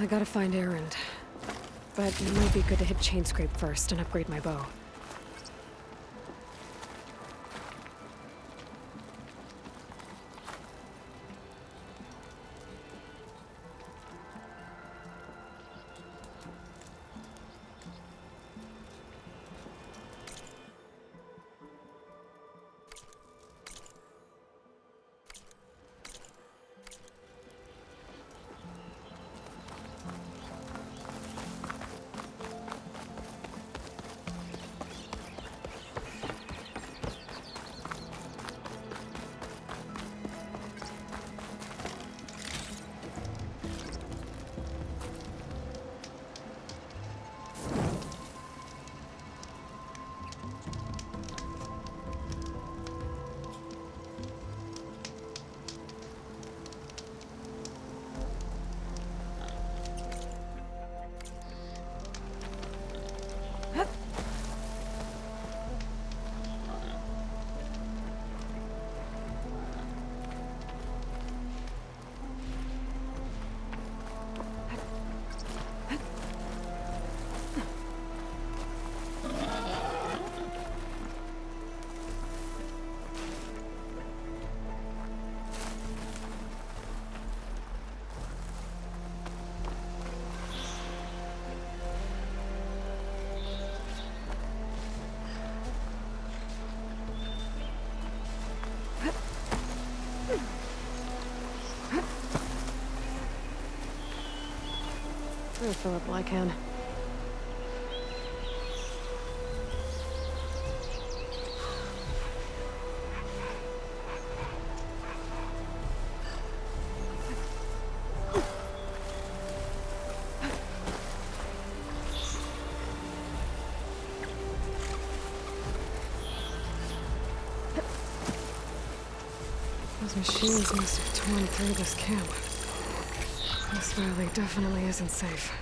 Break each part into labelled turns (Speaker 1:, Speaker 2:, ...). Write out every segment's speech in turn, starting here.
Speaker 1: I gotta find Erend. But it might be good to hit Chainscrape first and upgrade my bow. I'll fill up while I can. Those machines must have torn through this camp. This valley definitely isn't safe.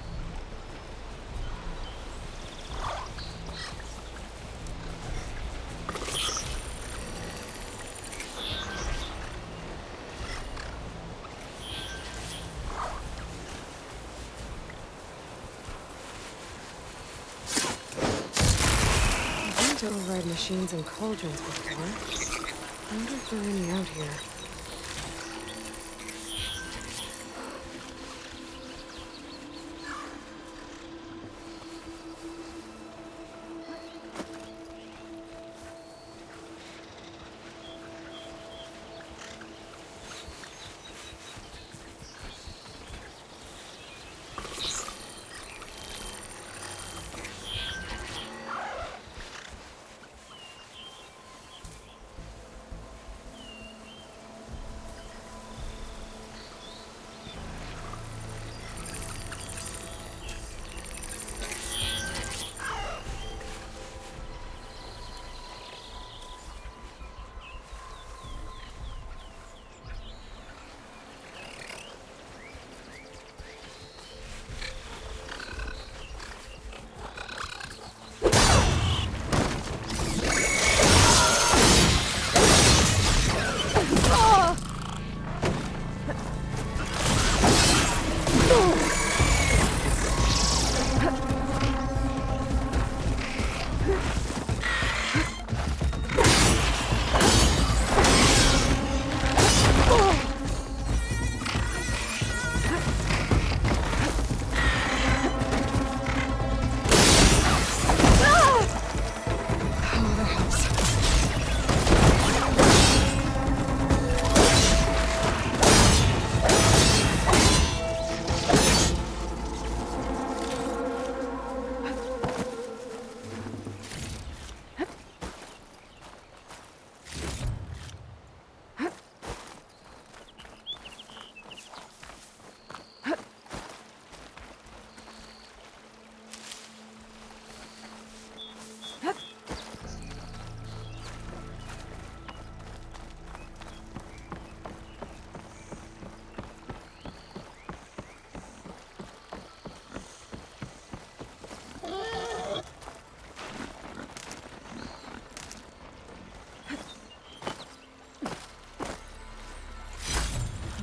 Speaker 1: I've been to override machines and cauldrons before. I wonder if there are any out here.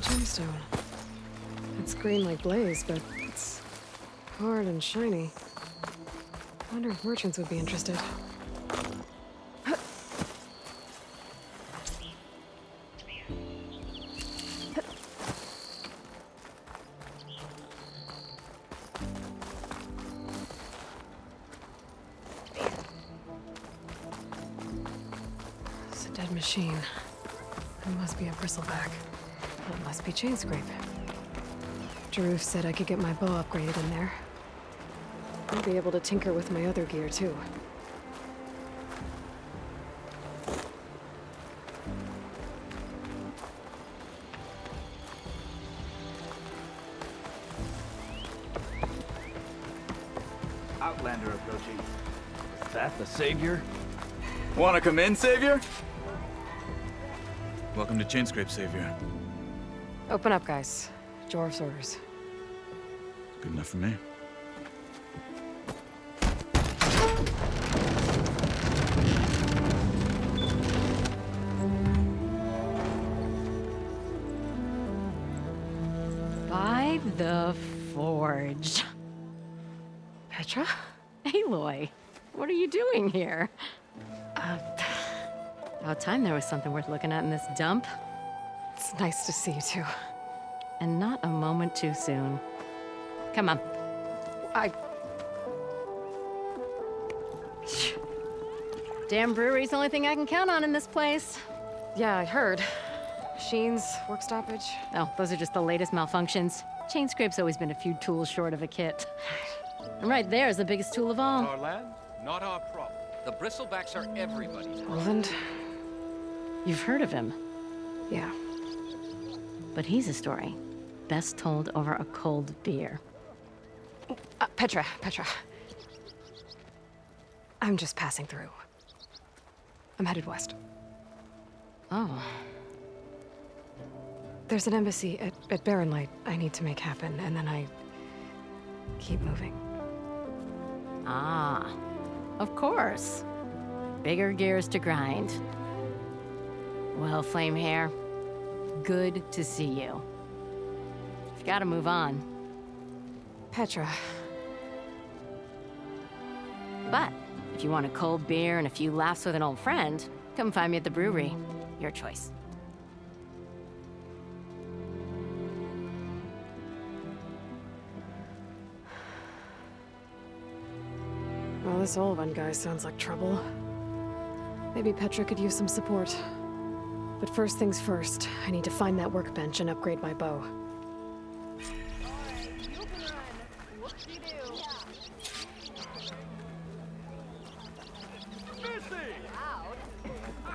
Speaker 1: Gemstone. It's green like blaze, but it's hard and shiny. I wonder if merchants would be interested. It's a dead machine. It must be a bristleback. It must be Chainscrape. Jaruf said I could get my bow upgraded in there. I'll be able to tinker with my other gear, too.
Speaker 2: Outlander approaching. Is that the Savior?
Speaker 3: Wanna come in, Savior? Welcome to Chainscrape, Savior.
Speaker 1: Open up, guys. Jorv's orders.
Speaker 3: Good enough for me.
Speaker 4: By the Forge.
Speaker 1: Petra?
Speaker 4: Aloy, what are you doing here? About time there was something worth looking at in this dump.
Speaker 1: It's nice to see you, too.
Speaker 4: And not a moment too soon. Come on. Damn brewery's the only thing I can count on in this place.
Speaker 1: Yeah, I heard. Machines, work stoppage.
Speaker 4: Oh, those are just the latest malfunctions. Chainscrape's always been a few tools short of a kit. And right there is the biggest tool of all.
Speaker 5: Our land, not our problem.
Speaker 6: The bristlebacks are everybody's.
Speaker 1: Roland?
Speaker 4: You've heard of him,
Speaker 1: Yeah.
Speaker 4: but he's a story best told over a cold beer.
Speaker 1: Petra. I'm just passing through. I'm headed west.
Speaker 4: Oh,
Speaker 1: There's an embassy at Barren Light I need to make happen, and then I keep moving.
Speaker 4: ah, of course. Bigger gears to grind. Well, Flamehair, good to see you. You've got to move on.
Speaker 1: Petra.
Speaker 4: But if you want a cold beer and a few laughs with an old friend, come find me at the brewery. Your choice.
Speaker 1: Well, this Olvan guy sounds like trouble. Maybe Petra could use some support. But first things first, I need to find that workbench and upgrade my bow.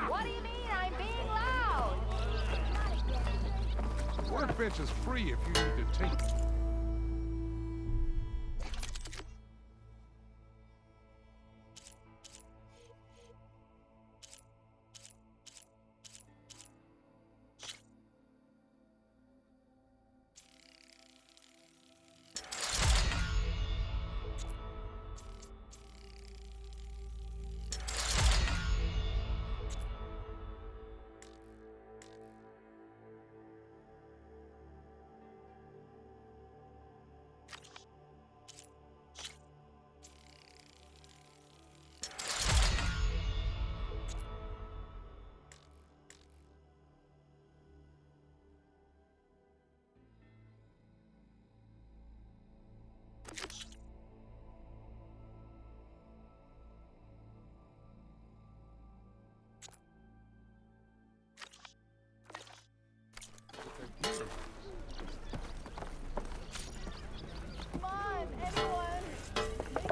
Speaker 7: What do you mean I'm being loud?
Speaker 5: Workbench is free if you need to take it.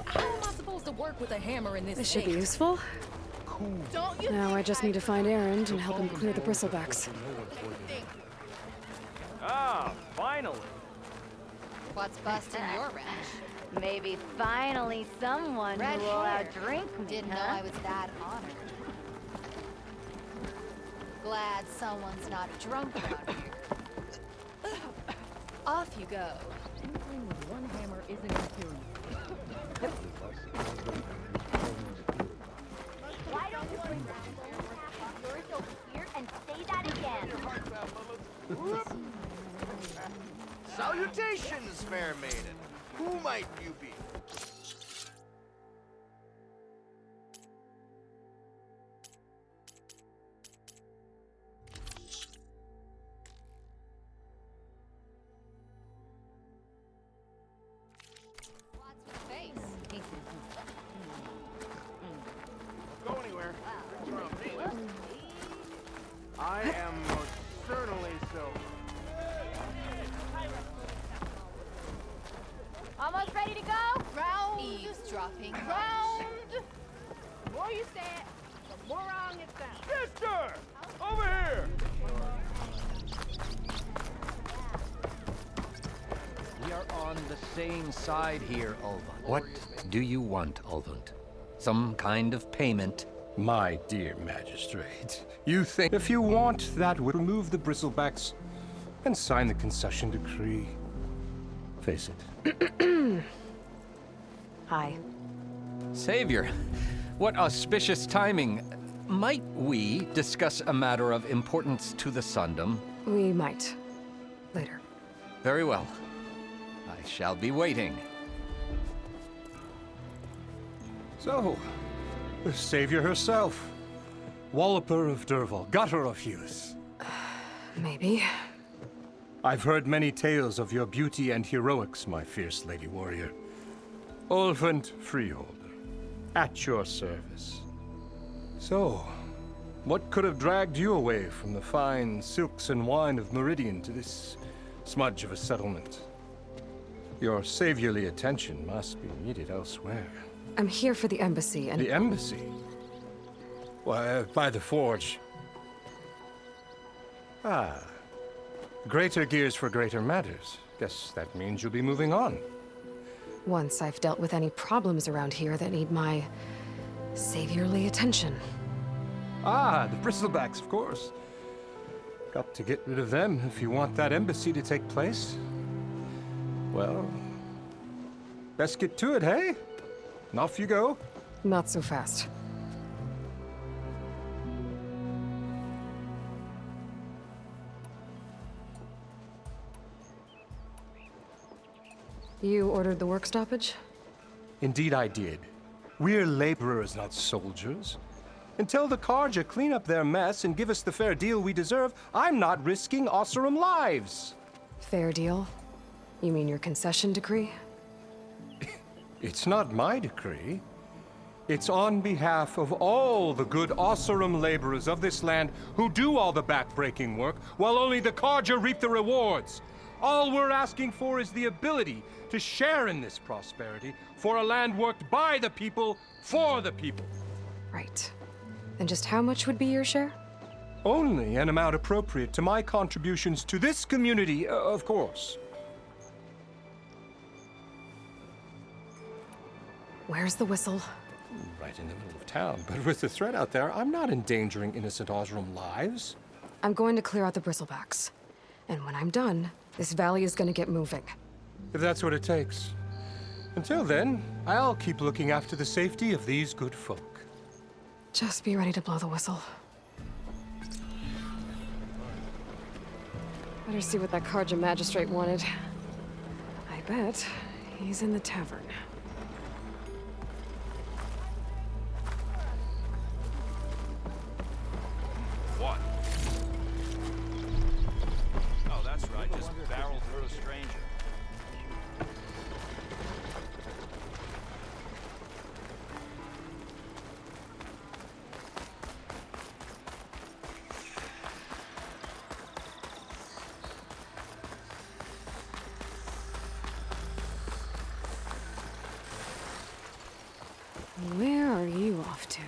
Speaker 7: How am I supposed to work with a hammer in this
Speaker 1: This should be
Speaker 7: state?
Speaker 1: useful.
Speaker 7: Don't you
Speaker 1: Now
Speaker 7: think
Speaker 1: I just need to find Erend and help him clear the bristlebacks.
Speaker 2: Ah, finally.
Speaker 8: What's busting your wrench? Maybe finally someone
Speaker 7: Red
Speaker 8: who will
Speaker 7: hair.
Speaker 8: outdrink me,
Speaker 7: Didn't know I was that honored. Glad someone's not drunk around here. Off you go. Anything with one hammer isn't gonna kill you.
Speaker 8: Why don't you bring that little half of yours over here and say that again?
Speaker 9: Salutations, fair maiden. Who might you be?
Speaker 7: Watch your face.
Speaker 9: Go anywhere. I am most certainly so.
Speaker 8: Almost ready to go?
Speaker 7: Round. Eavesdropping.
Speaker 8: Round. The more you say it, the more wrong it sounds.
Speaker 2: Mister! Over here!
Speaker 6: We are on the same side here, Ulvund.
Speaker 10: What do you want, Ulvund? Some kind of payment?
Speaker 11: My dear magistrate, you think if you want, that would remove the bristlebacks and sign the concession decree. Face it.
Speaker 1: Hi.
Speaker 10: Savior, what auspicious timing. Might we discuss a matter of importance to the Sundom?
Speaker 1: We might. Later.
Speaker 10: Very well. I shall be waiting.
Speaker 11: So, the savior herself. Walloper of Derval, gutter of youth.
Speaker 1: Maybe.
Speaker 11: I've heard many tales of your beauty and heroics, my fierce lady warrior. Ulvund Freeholder, at your service. So, what could have dragged you away from the fine silks and wine of Meridian to this smudge of a settlement? Your saviorly attention must be needed elsewhere.
Speaker 1: I'm here for the embassy and...
Speaker 11: The embassy? Why, by the forge. Ah. Greater gears for greater matters. Guess that means you'll be moving on.
Speaker 1: Once I've dealt with any problems around here that need my saviorly attention.
Speaker 11: Ah, the bristlebacks, of course. Got to get rid of them if you want that embassy to take place. Well, best get to it, hey? And off you go.
Speaker 1: Not so fast. You ordered the work stoppage?
Speaker 11: Indeed I did. We're laborers, not soldiers. Until the Carja clean up their mess and give us the fair deal we deserve, I'm not risking Osseram lives.
Speaker 1: Fair deal? You mean your concession decree?
Speaker 11: It's not my decree. It's on behalf of all the good Osseram laborers of this land who do all the back-breaking work, while only the Carja reap the rewards. All we're asking for is the ability to share in this prosperity for a land worked by the people, for the people.
Speaker 1: Right. Then just how much would be your share?
Speaker 11: Only an amount appropriate to my contributions to this community, of course.
Speaker 1: Where's the whistle?
Speaker 11: Right in the middle of town, but with the threat out there, I'm not endangering innocent Osram lives.
Speaker 1: I'm going to clear out the bristlebacks. And when I'm done, this valley is going to get moving.
Speaker 11: If that's what it takes. Until then, I'll keep looking after the safety of these good folk.
Speaker 1: Just be ready to blow the whistle. Better see what that Carja magistrate wanted. I bet he's in the tavern.
Speaker 2: What? Oh, that's right. Just barrel through a stranger.
Speaker 1: Where are you off to?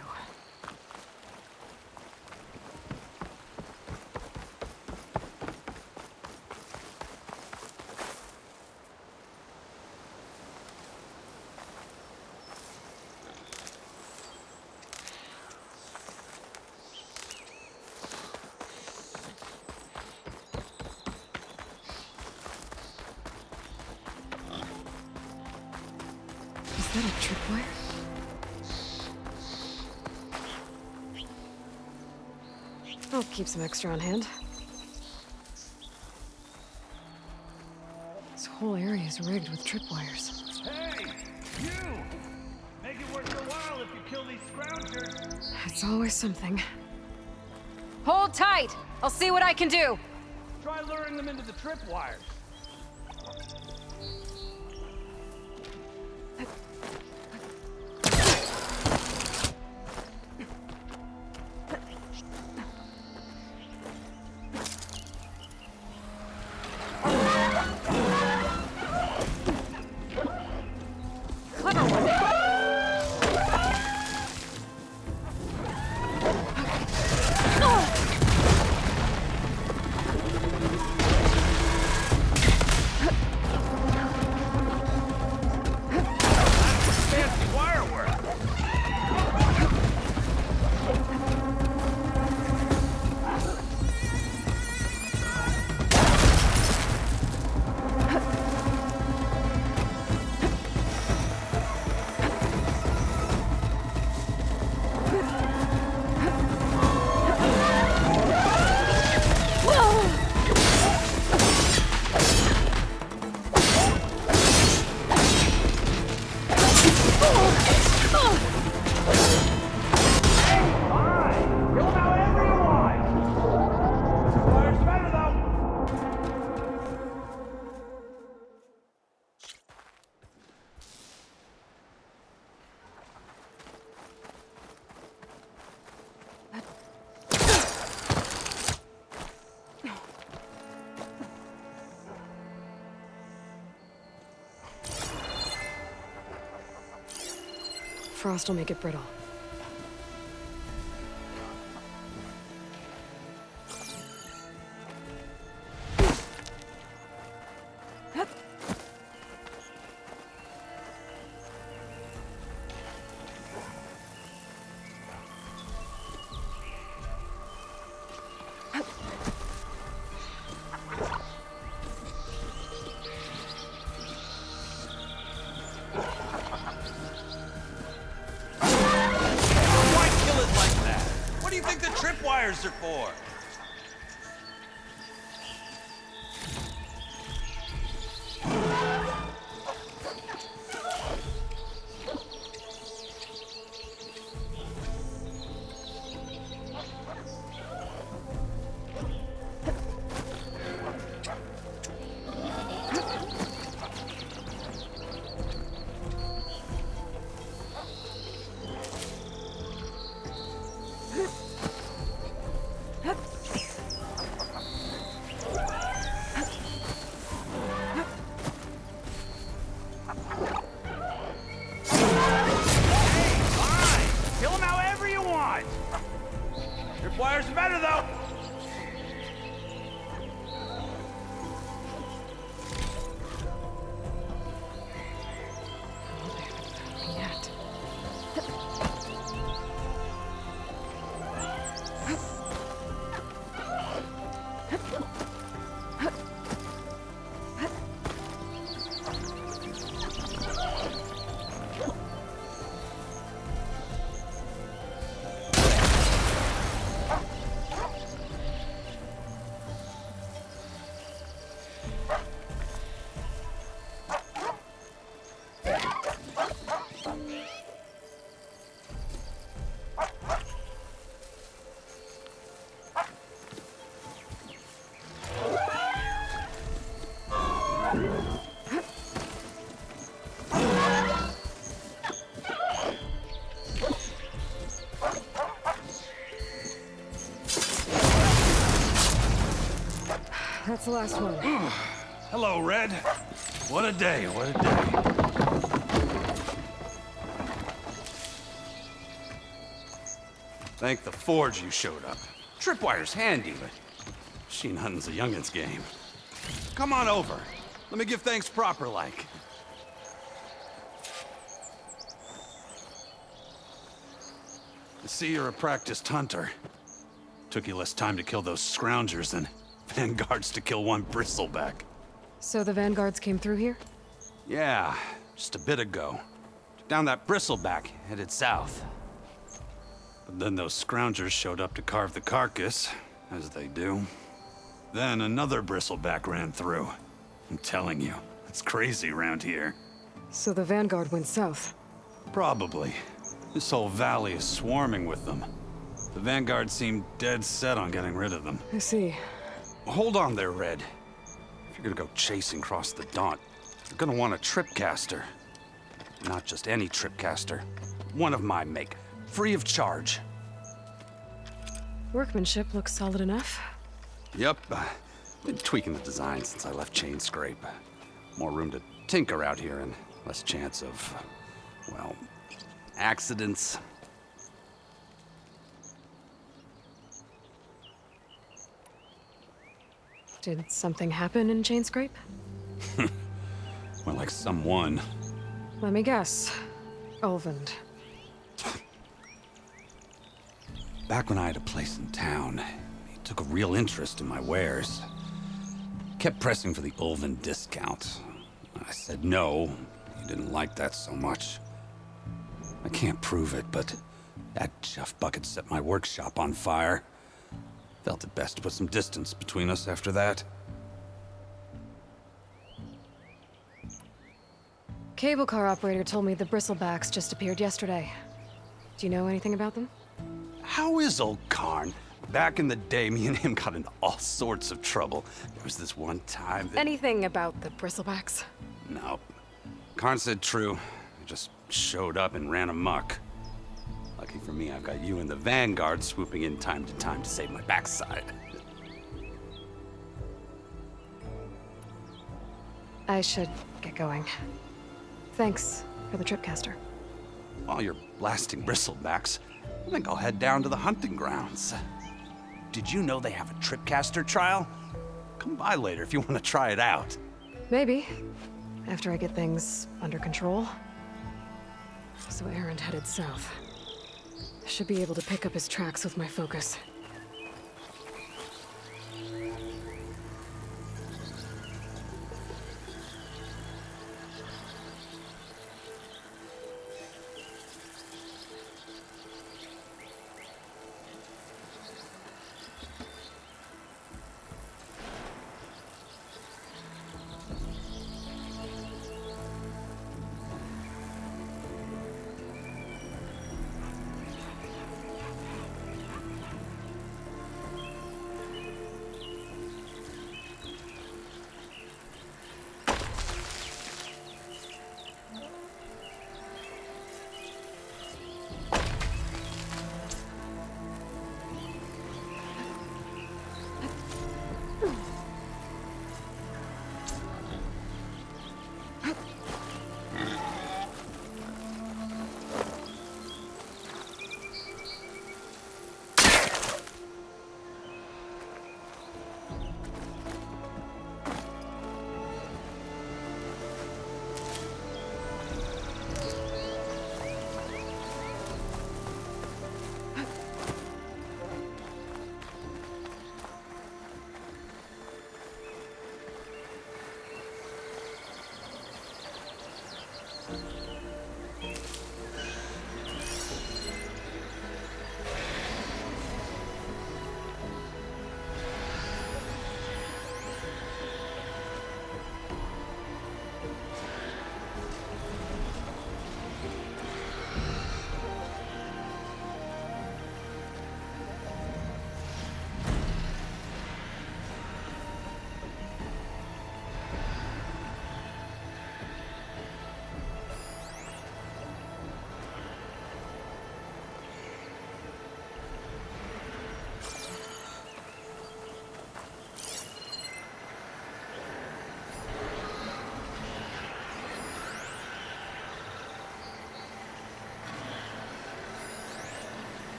Speaker 1: Is that a tripwire? I'll keep some extra on hand. This whole area is rigged with tripwires.
Speaker 2: Hey, you! Make it worth your while if you kill these scroungers.
Speaker 1: It's always something.
Speaker 4: Hold tight! I'll see what I can do!
Speaker 2: Try luring them into the tripwires.
Speaker 1: Frost will make it brittle.
Speaker 2: Tripwires are for? Tripwires are better, though.
Speaker 1: Yet. That's the last one.
Speaker 2: Hello, Red. What a day, what a day. Thank the Forge you showed up. Tripwire's handy, but machine hunting's a youngin's game. Come on over. Let me give thanks proper-like. I see you're a practiced hunter. Took you less time to kill those scroungers than Vanguards to kill one bristleback.
Speaker 1: So the Vanguards came through here?
Speaker 2: Yeah, just a bit ago. Took down that bristleback, headed south. But then those scroungers showed up to carve the carcass, as they do. Then another bristleback ran through. I'm telling you, It's crazy around here.
Speaker 1: So the Vanguard went south.
Speaker 2: Probably. This whole valley is swarming with them. The Vanguard seemed dead set on getting rid of them.
Speaker 1: I see.
Speaker 2: Hold on there, Red. If you're gonna go chasing across the Daunt, you're gonna want a tripcaster. Not just any tripcaster. One of my make. Free of charge.
Speaker 1: Workmanship looks solid enough.
Speaker 2: Yep. Been tweaking the design since I left Chainscrape. More room to tinker out here and less chance of, well, accidents.
Speaker 1: Did something happen in Chainscrape?
Speaker 2: Well, like someone.
Speaker 1: Let me guess. Ulvund.
Speaker 2: Back when I had a place in town, he took a real interest in my wares. Kept pressing for the Ulvund discount. I said no. He didn't like that so much. I can't prove it, but that chuff bucket set my workshop on fire. Felt it best to put some distance between us after that.
Speaker 1: Cable car operator told me the Bristlebacks just appeared yesterday. Do you know anything about them?
Speaker 2: How is old Karn? Back in the day, me and him got into all sorts of trouble. There was this one time that...
Speaker 1: Anything about the Bristlebacks?
Speaker 2: No. Karn said true. I just showed up and ran amok. Lucky for me, I've got you and the Vanguard swooping in time to save my backside.
Speaker 1: I should get going. Thanks for the tripcaster.
Speaker 2: While you're blasting Bristlebacks, I think I'll head down to the hunting grounds. Did you know they have a tripcaster trial? Come by later if you want to try it out.
Speaker 1: Maybe. After I get things under control. So Erend headed south. I should be able to pick up his tracks with my focus.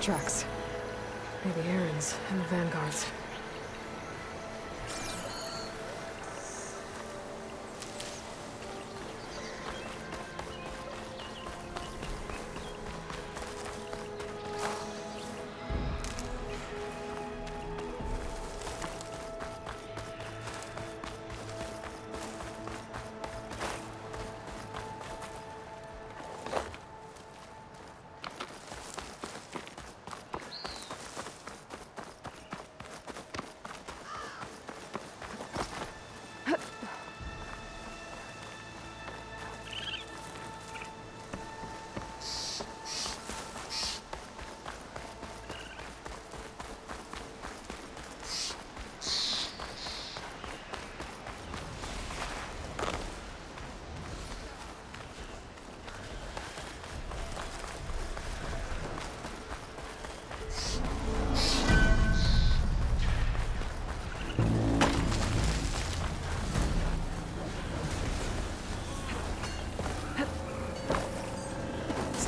Speaker 1: Tracks. Maybe Erend's and the Vanguard's.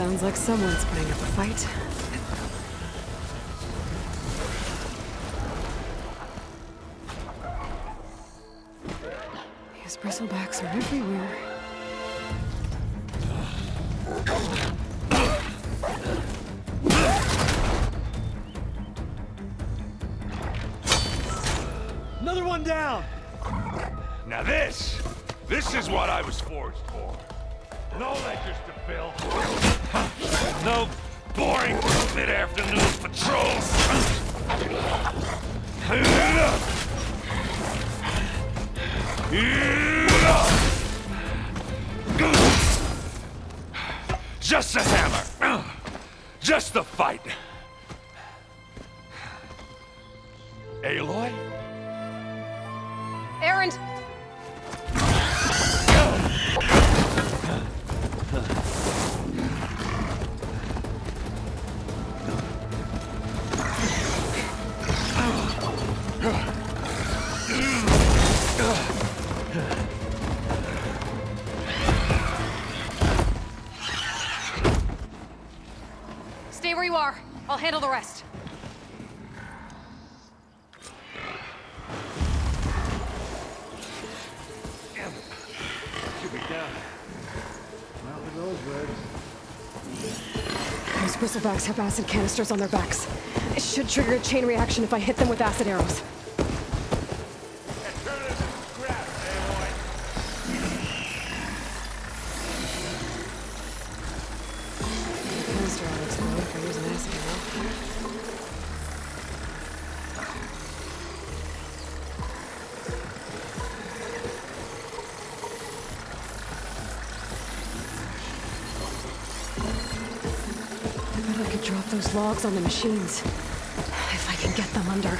Speaker 1: Sounds like someone's putting up a fight. These bristlebacks are everywhere.
Speaker 9: Another one down!
Speaker 5: Now this is what I was forged for. No ledgers to fill. No boring mid-afternoon patrols. Just a hammer. Just a fight. Aloy?
Speaker 1: Erend! Stay where you are. I'll handle the rest.
Speaker 9: Should be down. Not with those words.
Speaker 1: Those bristlebacks have acid canisters on their backs. It should trigger a chain reaction if I hit them with acid arrows.
Speaker 5: Turn this into scrap, Aloy.
Speaker 1: The canister will explode if I use an acid arrow. I bet I could drop those logs on the machines. If I can get them under.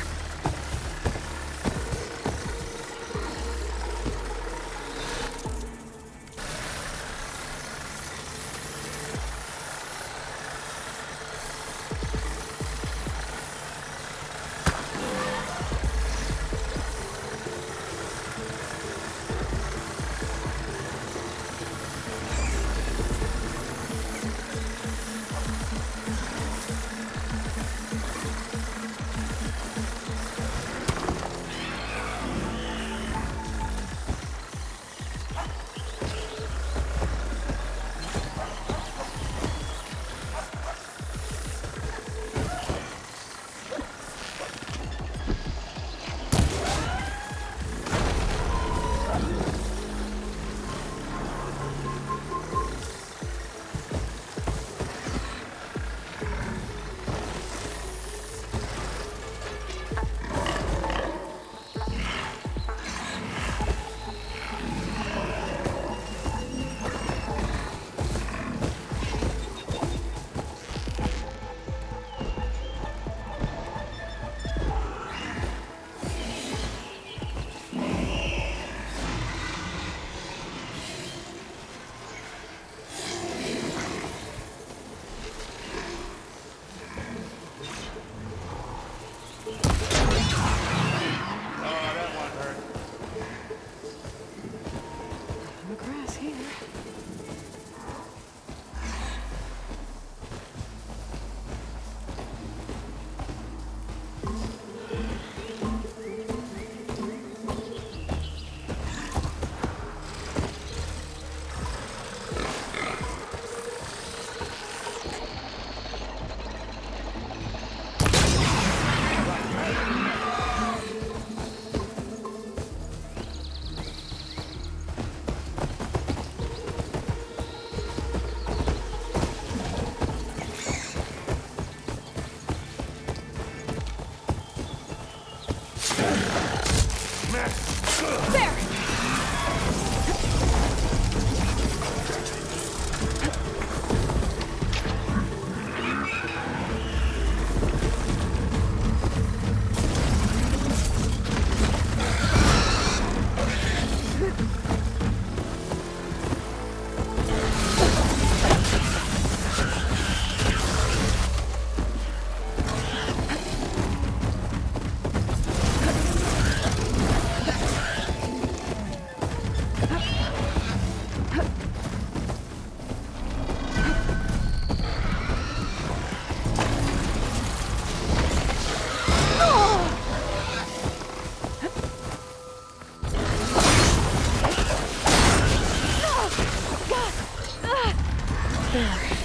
Speaker 1: there.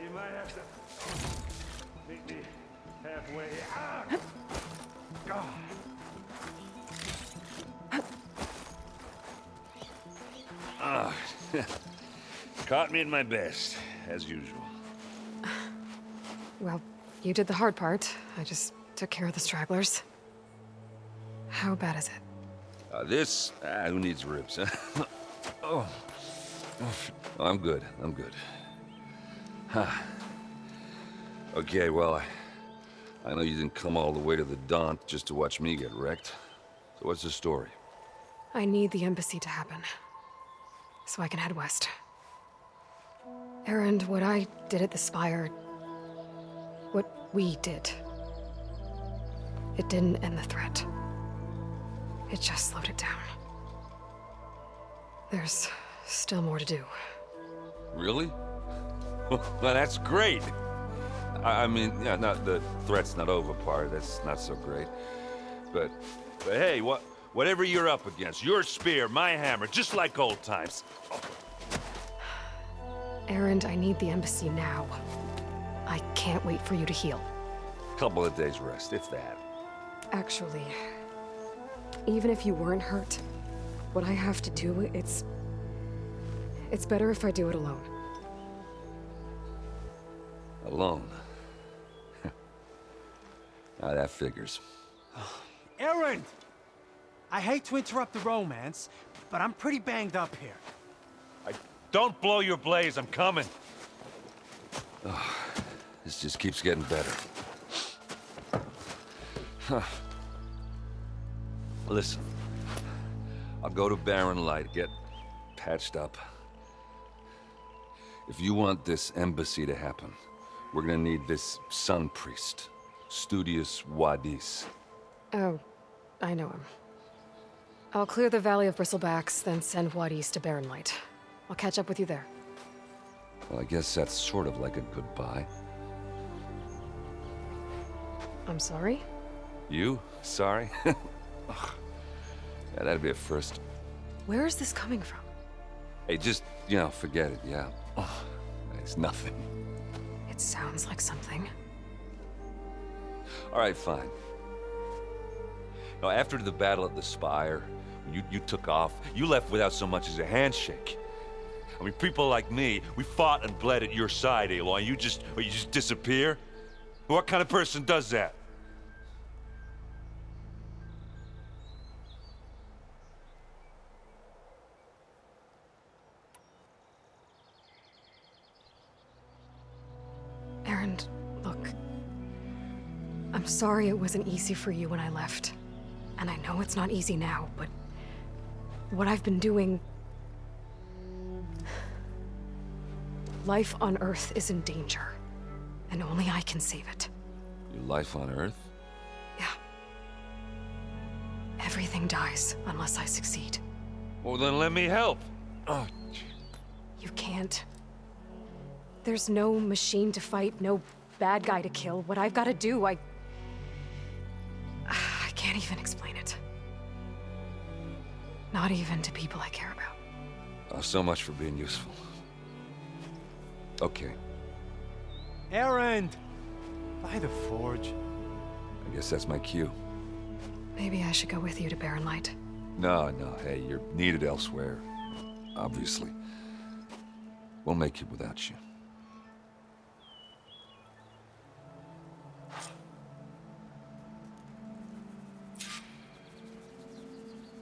Speaker 5: You might have to meet me halfway. God. Caught me at my best, as usual.
Speaker 1: Well, you did the hard part. I just took care of the stragglers. How bad is it?
Speaker 5: Who needs ribs, huh? Oh. I'm good. I'm good. Huh. Okay, well, I know you didn't come all the way to the Daunt just to watch me get wrecked. So what's the story?
Speaker 1: I need the embassy to happen, so I can head west. Erend, what I did at the Spire, what we did, it didn't end the threat. It just slowed it down. There's still more to do.
Speaker 5: Really? Well, that's great. I mean, yeah, not the threat's not over part. That's not so great. But hey, whatever you're up against, your spear, my hammer, just like old times.
Speaker 1: Erend, I need the embassy now. I can't wait for you to heal.
Speaker 5: Couple of days rest, if that.
Speaker 1: Actually, even if you weren't hurt, what I have to do, it's better if I do it alone.
Speaker 5: Alone? Now that figures.
Speaker 9: Erend! I hate to interrupt the romance, but I'm pretty banged up here.
Speaker 5: Don't blow your blaze, I'm coming. This just keeps getting better. Huh. Listen, I'll go to Barren Light, get patched up. If you want this embassy to happen, we're gonna need this sun priest, Studius Wadis.
Speaker 1: Oh, I know him. I'll clear the Valley of Bristlebacks, then send Wadis to Barren Light. I'll catch up with you there.
Speaker 5: Well, I guess that's sort of like a goodbye.
Speaker 1: I'm sorry?
Speaker 5: You? Sorry? Ugh. Yeah, that'd be a first.
Speaker 1: Where is this coming from?
Speaker 5: Hey, just, forget it, yeah. Ugh. It's nothing.
Speaker 1: It sounds like something.
Speaker 5: All right, fine. Now, after the Battle at the Spire, you took off, you left without so much as a handshake. I mean, people like me, we fought and bled at your side, Aloy. You just disappear? What kind of person does that?
Speaker 1: Erend, look. I'm sorry it wasn't easy for you when I left. And I know it's not easy now, but what I've been doing... Life on Earth is in danger, and only I can save it.
Speaker 5: Your life on Earth?
Speaker 1: Yeah. Everything dies unless I succeed.
Speaker 5: Well, then let me help. Oh.
Speaker 1: You can't. There's no machine to fight, no bad guy to kill. What I've got to do, I can't even explain it. Not even to people I care about.
Speaker 5: Oh, so much for being useful. Okay.
Speaker 9: Erend! By the Forge.
Speaker 5: I guess that's my cue.
Speaker 1: Maybe I should go with you to Barren Light.
Speaker 5: No, hey, you're needed elsewhere. Obviously. We'll make it without you.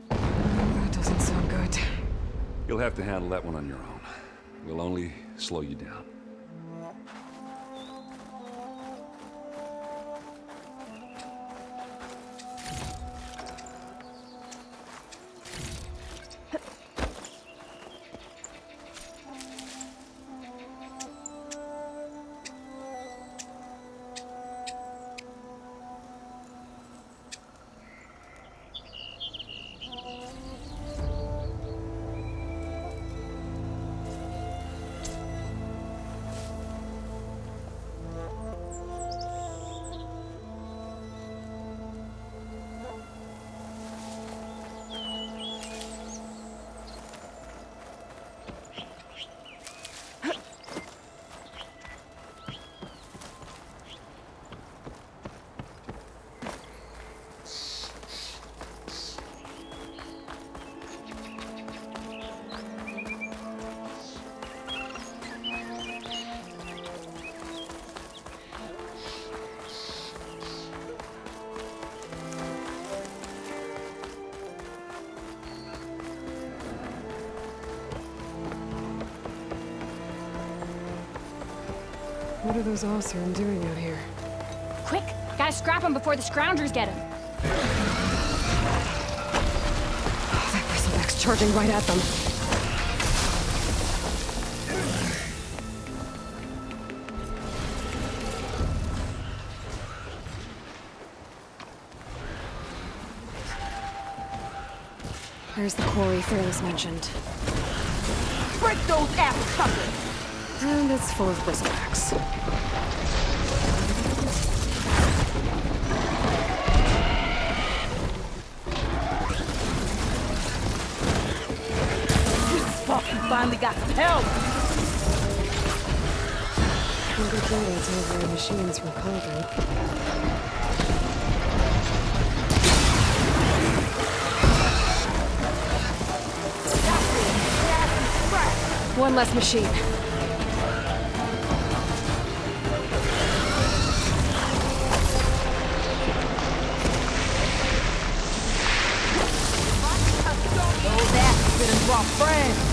Speaker 1: That doesn't sound good.
Speaker 2: You'll have to handle that one on your own. We'll only slow you down.
Speaker 1: What are those Oseram doing out here?
Speaker 8: Quick! Gotta scrap him before the Scroungers get him.
Speaker 1: Oh, that bristleback's charging right at them. There's the quarry Fearless mentioned.
Speaker 8: Break those apple suckers!
Speaker 1: And it's full of bristlebacks.
Speaker 8: Fuck, you finally got some help!
Speaker 1: I'm good data to override machines from Cauldron. One less machine.
Speaker 12: it into our friends.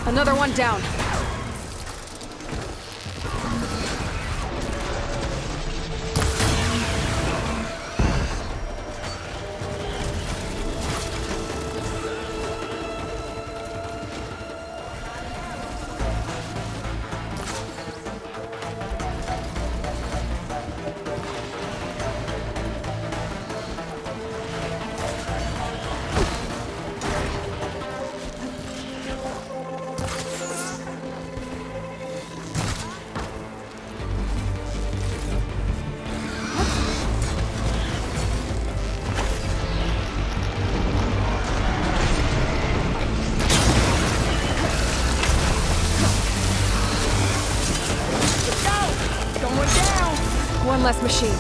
Speaker 1: Another one down. One less machine.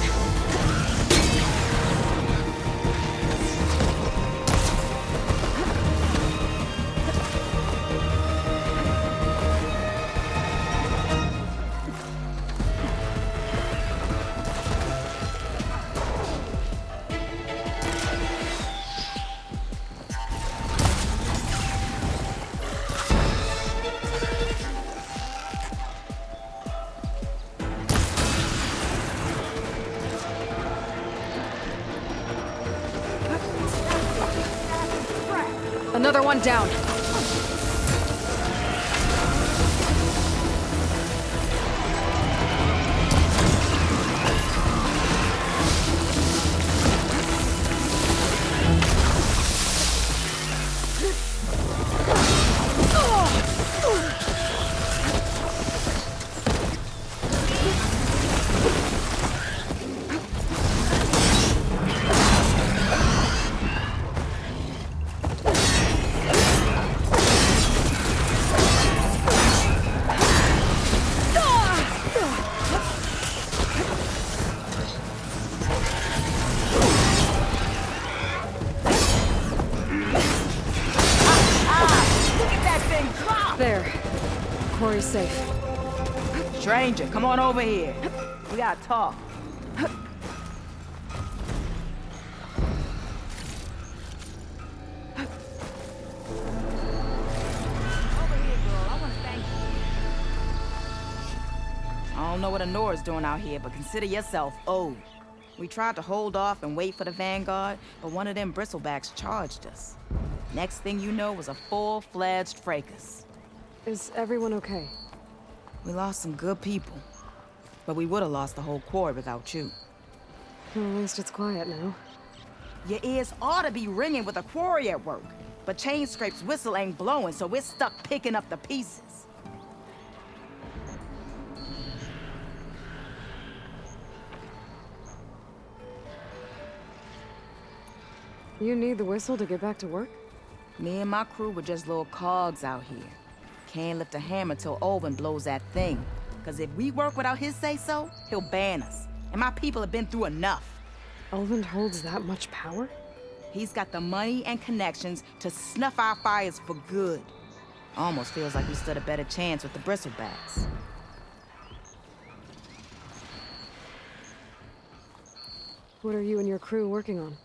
Speaker 1: Another one down. There. Quarry's safe.
Speaker 12: Stranger, come on over here. We gotta talk. I don't know what Anora's doing out here, but consider yourself owed. We tried to hold off and wait for the Vanguard, but one of them bristlebacks charged us. Next thing you know was a full-fledged fracas.
Speaker 1: Is everyone okay?
Speaker 12: We lost some good people, but we would have lost the whole quarry without you.
Speaker 1: Well, at least it's quiet now.
Speaker 12: Your ears ought to be ringing with a quarry at work, but Chainscrape's whistle ain't blowing, so we're stuck picking up the pieces.
Speaker 1: You need the whistle to get back to work?
Speaker 12: Me and my crew were just little cogs out here. Can't lift a hammer till Olvin blows that thing. Cause if we work without his say-so, he'll ban us. And my people have been through enough.
Speaker 1: Ulvund holds that much power?
Speaker 12: He's got the money and connections to snuff our fires for good. Almost feels like we stood a better chance with the Bristlebacks.
Speaker 1: What are you and your crew working on?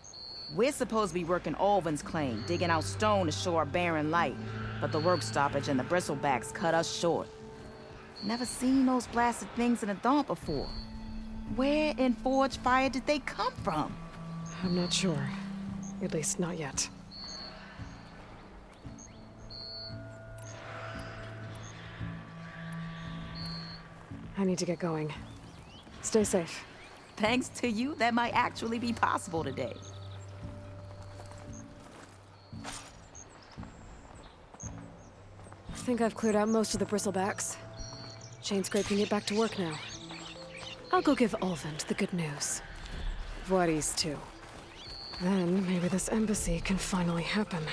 Speaker 12: We're supposed to be working Ulvund's claim, digging out stone to show our barren light. But the work stoppage and the Bristlebacks cut us short. Never seen those blasted things in the Dawn before. Where in Forge Fire did they come from?
Speaker 1: I'm not sure. At least not yet. I need to get going. Stay safe.
Speaker 12: Thanks to you, that might actually be possible today.
Speaker 1: I think I've cleared out most of the Bristlebacks. Chainscrape can get back to work now. I'll go give Ulvund the good news. Voorhis too. Then maybe this embassy can finally happen.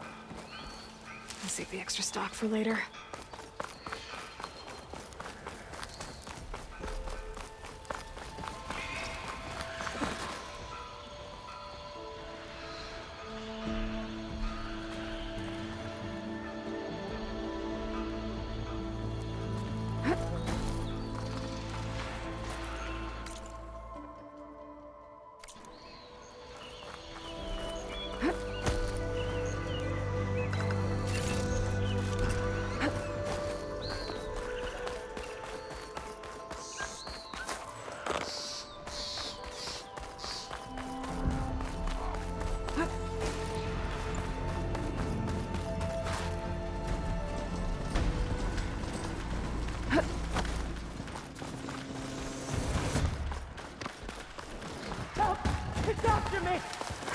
Speaker 1: I'll save the extra stock for later.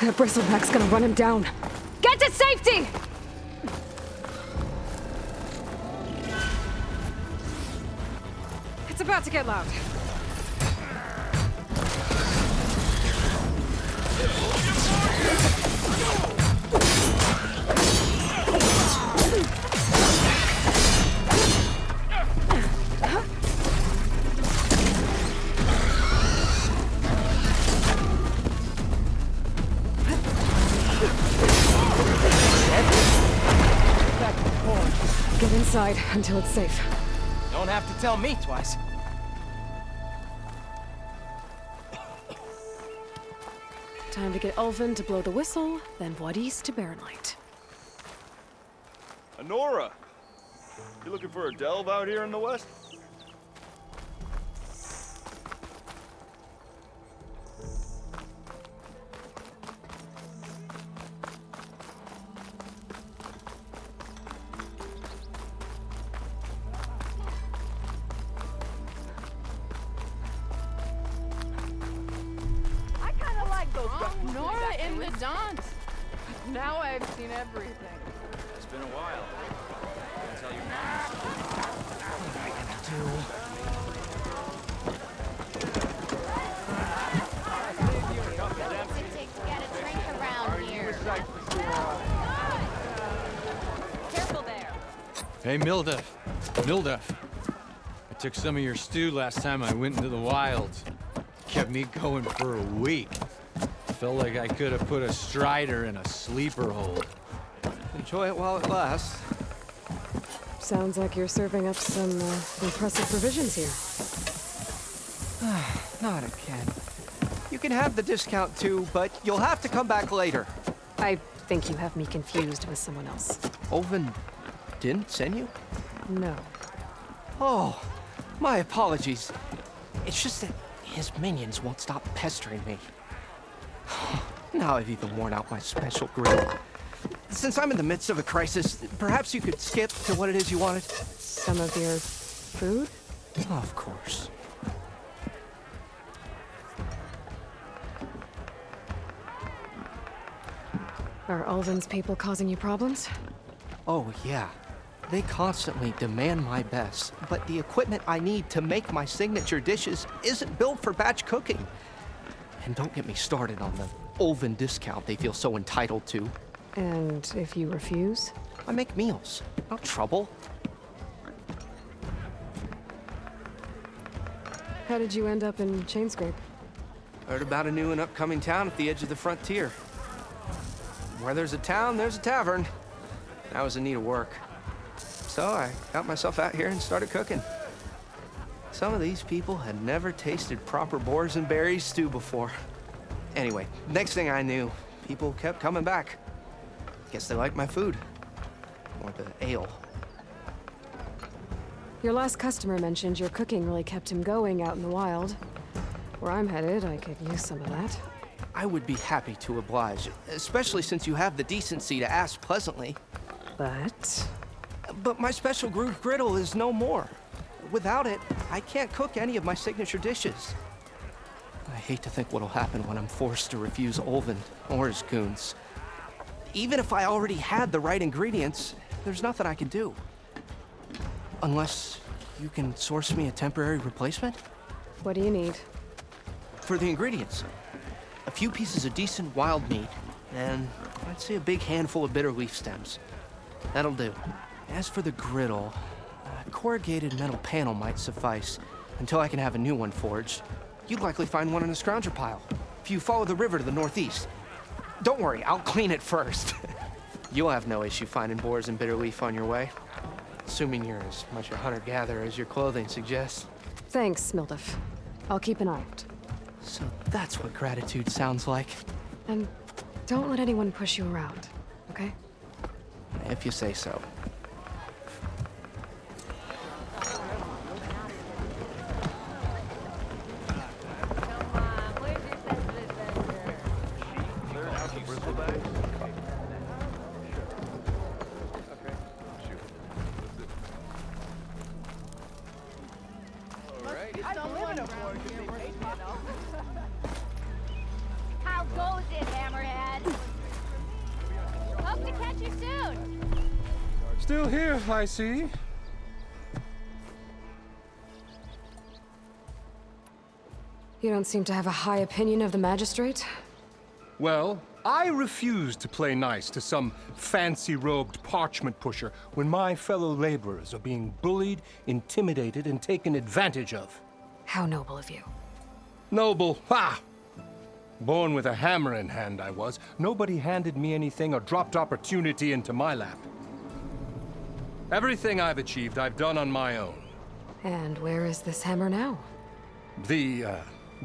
Speaker 1: That Bristleback's gonna run him down. Get to safety! It's about to get loud. Get inside until it's safe.
Speaker 9: Don't have to tell me twice.
Speaker 1: Time to get Ulvund to blow the whistle, then Voorhis to Barren Light.
Speaker 13: Anora! You looking for a delve out here in the west?
Speaker 8: Nora in the dance. Now I've seen everything.
Speaker 6: It's been a while. I'll tell your mom.
Speaker 7: Careful there.
Speaker 10: Hey, Mildef. Mildef. I took some of your stew last time I went into the wilds. Kept me going for a week. Felt like I could have put a strider in a sleeper hole.
Speaker 6: Enjoy it while it lasts.
Speaker 1: Sounds like you're serving up some impressive provisions here.
Speaker 6: Not again. You can have the discount too, but you'll have to come back later.
Speaker 1: I think you have me confused with someone else.
Speaker 6: Ulvund didn't send you?
Speaker 1: No.
Speaker 6: Oh, my apologies. It's just that his minions won't stop pestering me. Now I've even worn out my special grill. Since I'm in the midst of a crisis, perhaps you could skip to what it is you wanted?
Speaker 1: Some of your food?
Speaker 6: Of course.
Speaker 1: Are Ulvund's people causing you problems?
Speaker 6: Oh, yeah. They constantly demand my best, but the equipment I need to make my signature dishes isn't built for batch cooking. And don't get me started on the Ulvund discount they feel so entitled to.
Speaker 1: And if you refuse?
Speaker 6: I make meals, not trouble.
Speaker 1: How did you end up in Chainscrape?
Speaker 6: Heard about a new and upcoming town at the edge of the frontier. Where there's a town, there's a tavern. I was in need of work. So I got myself out here and started cooking. Some of these people had never tasted proper boars and berries stew before. Anyway, next thing I knew, people kept coming back. Guess they liked my food. Or the ale.
Speaker 1: Your last customer mentioned your cooking really kept him going out in the wild. Where I'm headed, I could use some of that.
Speaker 6: I would be happy to oblige, especially since you have the decency to ask pleasantly. But my special groove griddle is no more. Without it, I can't cook any of my signature dishes. I hate to think what'll happen when I'm forced to refuse Olvin or his goons. Even if I already had the right ingredients, there's nothing I can do. Unless you can source me a temporary replacement?
Speaker 1: What do you need?
Speaker 6: For the ingredients, a few pieces of decent wild meat, and I'd say a big handful of bitter leaf stems. That'll do. As for the griddle, a corrugated metal panel might suffice until I can have a new one forged. You'd likely find one in a scrounger pile if you follow the river to the northeast. Don't worry, I'll clean it first. You'll have no issue finding boars and bitter leaf on your way. Assuming you're as much a hunter-gatherer as your clothing suggests.
Speaker 1: Thanks, Mildef. I'll keep an eye out.
Speaker 6: So that's what gratitude sounds like.
Speaker 1: And don't let anyone push you around, okay?
Speaker 6: If you say so.
Speaker 8: How goes it, Hammerhead? Hope to catch you soon.
Speaker 11: Still here, I see.
Speaker 1: You don't seem to have a high opinion of the magistrate?
Speaker 11: Well, I refuse to play nice to some fancy-robed parchment pusher when my fellow laborers are being bullied, intimidated, and taken advantage of.
Speaker 1: How noble of you.
Speaker 11: Noble, ha! Born with a hammer in hand, I was. Nobody handed me anything or dropped opportunity into my lap. Everything I've achieved, I've done on my own.
Speaker 1: And where is this hammer now?
Speaker 11: The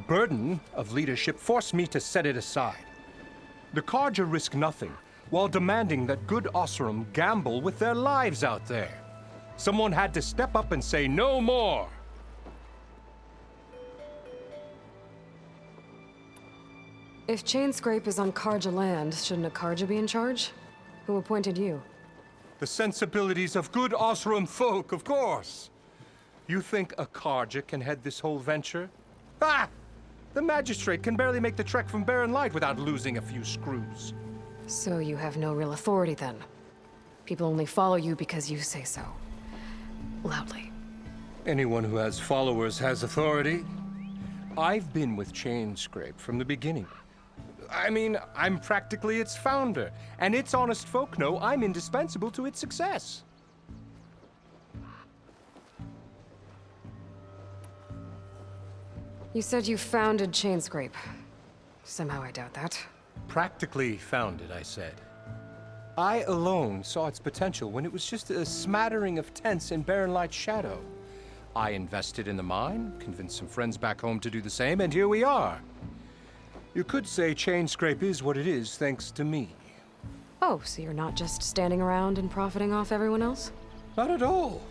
Speaker 11: burden of leadership forced me to set it aside. The Carja risk nothing, while demanding that good Osram gamble with their lives out there. Someone had to step up and say no more.
Speaker 1: If Chainscrape is on Carja land, shouldn't a Carja be in charge? Who appointed you?
Speaker 11: The sensibilities of good Osram folk, of course. You think a Carja can head this whole venture? Ah! The magistrate can barely make the trek from Barren Light without losing a few screws.
Speaker 1: So you have no real authority then? People only follow you because you say so. Loudly.
Speaker 11: Anyone who has followers has authority. I've been with Chainscrape from the beginning. I mean, I'm practically its founder, and its honest folk know I'm indispensable to its success.
Speaker 1: You said you founded Chainscrape. Somehow I doubt that.
Speaker 11: Practically founded, I said. I alone saw its potential when it was just a smattering of tents in Barren Light's shadow. I invested in the mine, convinced some friends back home to do the same, and here we are. You could say Chainscrape is what it is thanks to me.
Speaker 1: Oh, so you're not just standing around and profiting off everyone else?
Speaker 11: Not at all.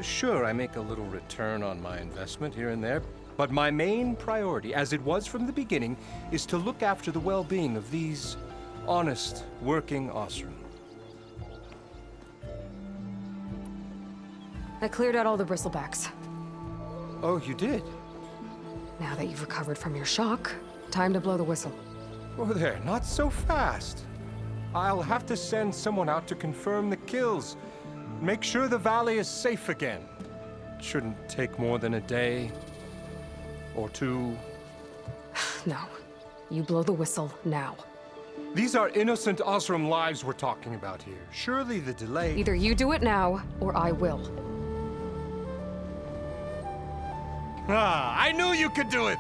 Speaker 11: Sure, I make a little return on my investment here and there, but my main priority, as it was from the beginning, is to look after the well-being of these honest, working Osram.
Speaker 1: I cleared out all the bristlebacks.
Speaker 11: Oh, you did?
Speaker 1: Now that you've recovered from your shock, time to blow the whistle.
Speaker 11: Oh there, not so fast. I'll have to send someone out to confirm the kills. Make sure the valley is safe again. It shouldn't take more than a day. Or two.
Speaker 1: No. You blow the whistle now.
Speaker 11: These are innocent Osram lives we're talking about here. Surely the delay...
Speaker 1: Either you do it now, or I will.
Speaker 11: Ah, I knew you could do it!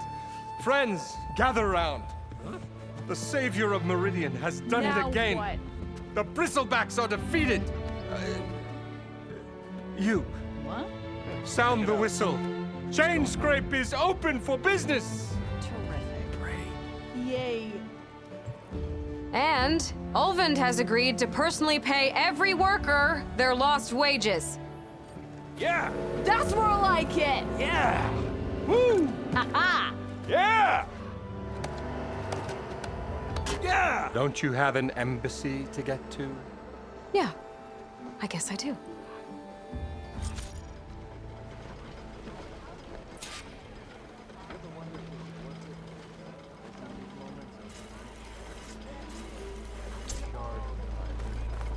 Speaker 11: Friends, gather round. The savior of Meridian has done it
Speaker 12: Now
Speaker 11: again.
Speaker 12: what?
Speaker 11: The Bristlebacks are defeated. You.
Speaker 12: What?
Speaker 11: Sound the whistle. Chainscrape is open for business.
Speaker 12: Yay.
Speaker 1: And Ulvund has agreed to personally pay every worker their lost wages.
Speaker 13: Yeah!
Speaker 12: That's more like it.
Speaker 13: Yeah! Woo!
Speaker 12: Ha
Speaker 13: Yeah! Yeah!
Speaker 11: Don't you have an embassy to get to?
Speaker 1: Yeah, I guess I do.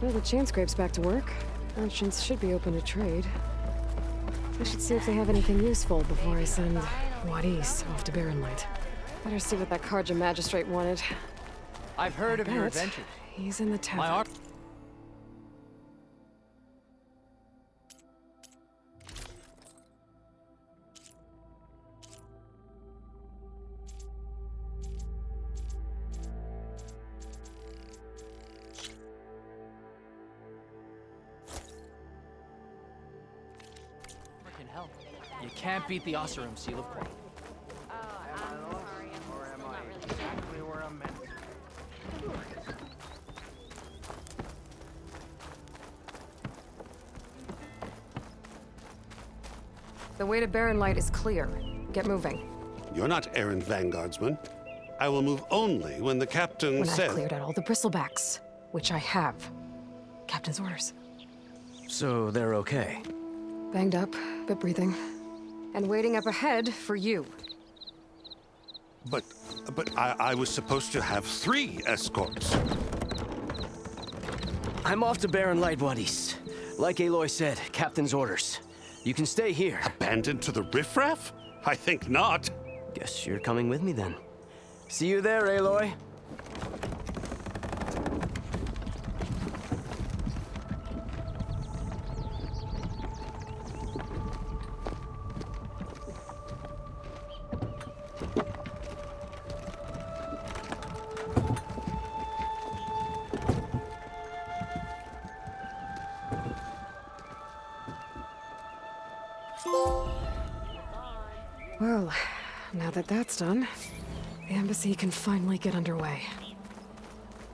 Speaker 1: Well, the Chainscrape's back to work. Merchants should be open to trade. I should see if they have anything useful before I send Wadis off to Barren Light. Better see what that Carja magistrate wanted.
Speaker 9: I've heard of your
Speaker 1: Bet
Speaker 9: adventures.
Speaker 1: He's in the tavern.
Speaker 9: My art. Freaking hell. You can't beat the Oseram Seal of Quality.
Speaker 1: The way to Barren Light is clear. Get moving.
Speaker 14: You're not errand vanguardsman. I will move only when the captain
Speaker 1: When
Speaker 14: says...
Speaker 1: I've cleared out all the bristlebacks, which I have. Captain's orders.
Speaker 9: So they're okay?
Speaker 1: Banged up, but breathing. And waiting up ahead for you.
Speaker 14: But I was supposed to have 3 escorts.
Speaker 9: I'm off to Barren Light, Wadis. Like Aloy said, Captain's orders. You can stay here.
Speaker 14: Abandoned to the riffraff? I think not.
Speaker 9: Guess you're coming with me then. See you there, Aloy.
Speaker 1: Well, now that that's done, the embassy can finally get underway.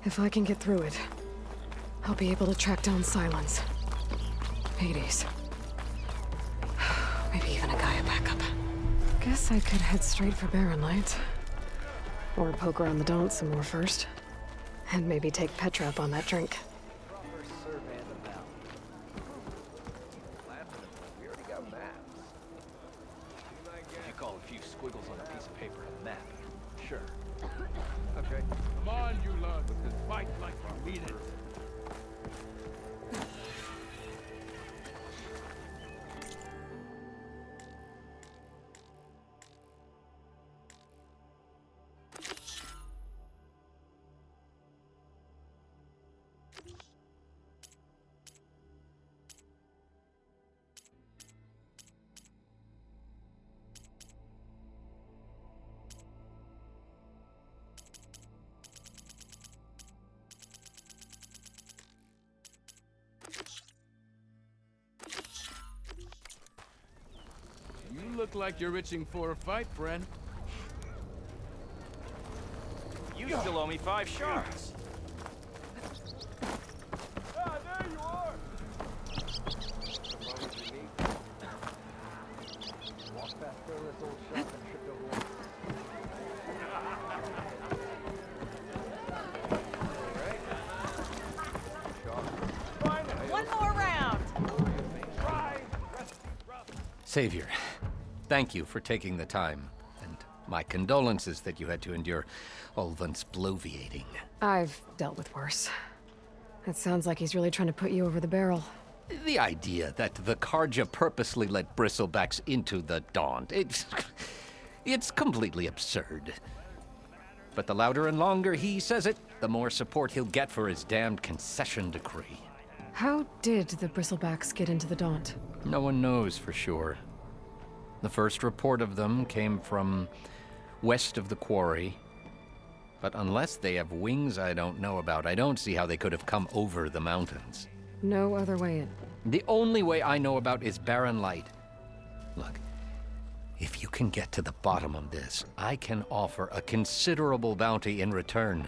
Speaker 1: If I can get through it, I'll be able to track down Silence, Hades, maybe even a Gaia backup. Guess I could head straight for Barren Light. Or poke around the Daunt some more first. And maybe take Petra up on that drink.
Speaker 15: You look like you're itching for a fight, friend.
Speaker 13: You still owe me 5 shards. Ah, there you are! Walk past this old shop and tripped over
Speaker 12: One more round.
Speaker 6: Savior, thank you for taking the time, and my condolences that you had to endure Ulvund's bloviating.
Speaker 1: I've dealt with worse. It sounds like he's really trying to put you over the barrel.
Speaker 6: The idea that the Carja purposely let Bristlebacks into the Daunt, it's completely absurd. But the louder and longer he says it, the more support he'll get for his damned concession decree.
Speaker 1: How did the Bristlebacks get into the Daunt?
Speaker 6: No one knows for sure. The first report of them came from
Speaker 16: west of the quarry. But unless they have wings I don't know about, I don't see how they could have come over the mountains.
Speaker 1: No other way in.
Speaker 16: The only way I know about is Barren Light. Look, if you can get to the bottom of this, I can offer a considerable bounty in return.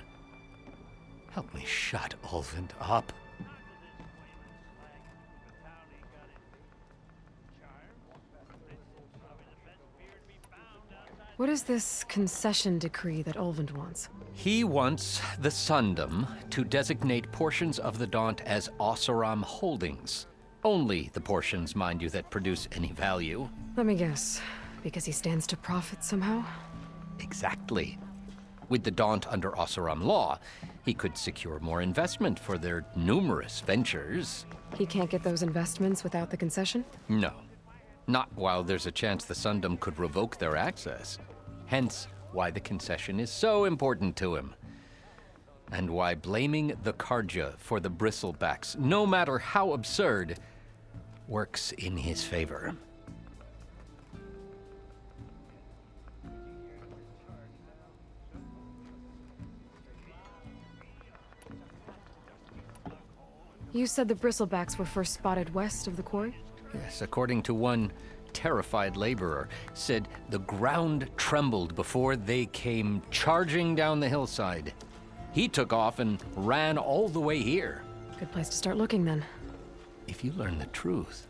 Speaker 16: Help me shut Ulvund up.
Speaker 1: What is this concession decree that Ulvund wants?
Speaker 16: He wants the Sundom to designate portions of the Daunt as Oseram holdings. Only the portions, mind you, that produce any value.
Speaker 1: Let me guess. Because he stands to profit somehow?
Speaker 16: Exactly. With the Daunt under Oseram law, he could secure more investment for their numerous ventures.
Speaker 1: He can't get those investments without the concession?
Speaker 16: No. Not while there's a chance the Sundom could revoke their access. Hence, why the concession is so important to him. And why blaming the Karja for the Bristlebacks, no matter how absurd, works in his favor.
Speaker 1: You said the Bristlebacks were first spotted west of the quarry?
Speaker 16: Yes, according to one terrified laborer, said the ground trembled before they came charging down the hillside. He took off and ran all the way here.
Speaker 1: Good place to start looking, then.
Speaker 16: If you learn the truth,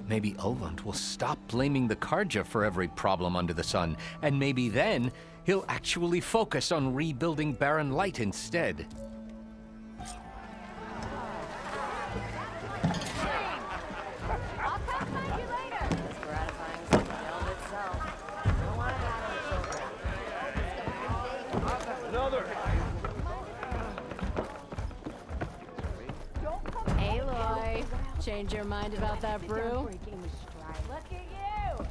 Speaker 16: maybe Ulvund will stop blaming the Karja for every problem under the sun, and maybe then he'll actually focus on rebuilding Barren Light instead.
Speaker 4: Aloy, change your mind about that brew?
Speaker 8: Look at you!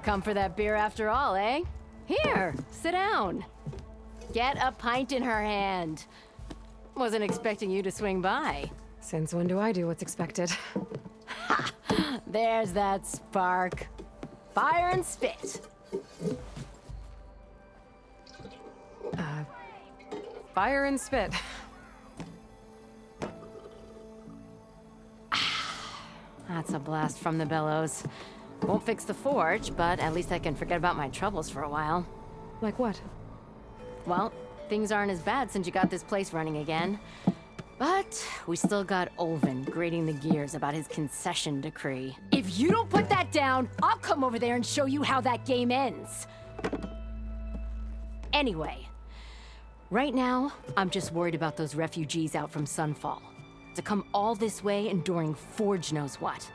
Speaker 4: Come for that beer after all, eh? Here, sit down. Get a pint in her hand. Wasn't expecting you to swing by.
Speaker 1: Since when do I do what's expected?
Speaker 4: Ha! There's that spark. Fire and spit.
Speaker 1: Fire and spit.
Speaker 4: That's a blast from the bellows. Won't fix the forge, but at least I can forget about my troubles for a while.
Speaker 1: Like what?
Speaker 4: Well, things aren't as bad since you got this place running again. But we still got Ulvund grating the gears about his concession decree. If you don't put that down, I'll come over there and show you how that game ends. Anyway, right now, I'm just worried about those refugees out from Sunfall. To come all this way enduring Forge knows what.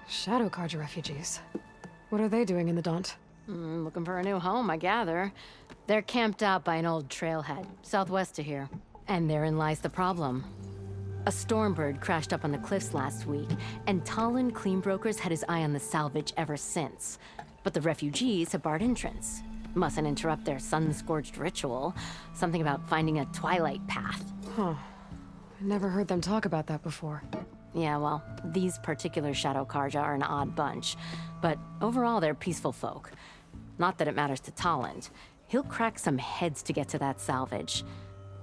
Speaker 1: Shadow Karja refugees. What are they doing in the Daunt?
Speaker 4: Looking for a new home, I gather. They're camped out by an old trailhead, southwest of here. And therein lies the problem. A Stormbird crashed up on the cliffs last week, and Talon Cleanbrokers had his eye on the salvage ever since. But the refugees have barred entrance. Mustn't interrupt their sun-scorched ritual. Something about finding a twilight path.
Speaker 1: Huh. I never heard them talk about that before.
Speaker 4: Yeah, well, these particular Shadow Karja are an odd bunch. But overall, they're peaceful folk. Not that it matters to Talon. He'll crack some heads to get to that salvage.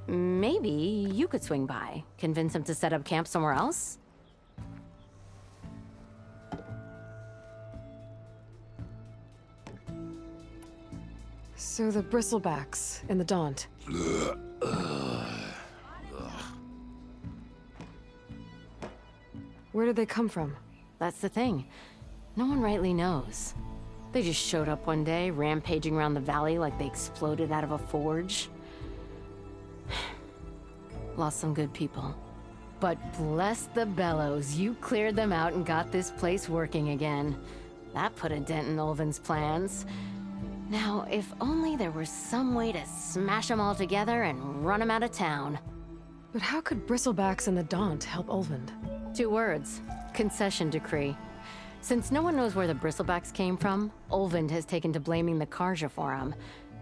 Speaker 4: Maybe you could swing by, convince him to set up camp somewhere else?
Speaker 1: So the Bristlebacks in the Daunt. Where did they come from?
Speaker 4: That's the thing. No one rightly knows. They just showed up one day, rampaging around the valley like they exploded out of a forge. Lost some good people. But bless the bellows, you cleared them out and got this place working again. That put a dent in Ulvund's plans. Now, if only there was some way to smash them all together and run them out of town.
Speaker 1: But how could Bristlebacks and the Daunt help Ulvund?
Speaker 4: 2 words. Concession decree. Since no one knows where the Bristlebacks came from, Ulvund has taken to blaming the Karja for them.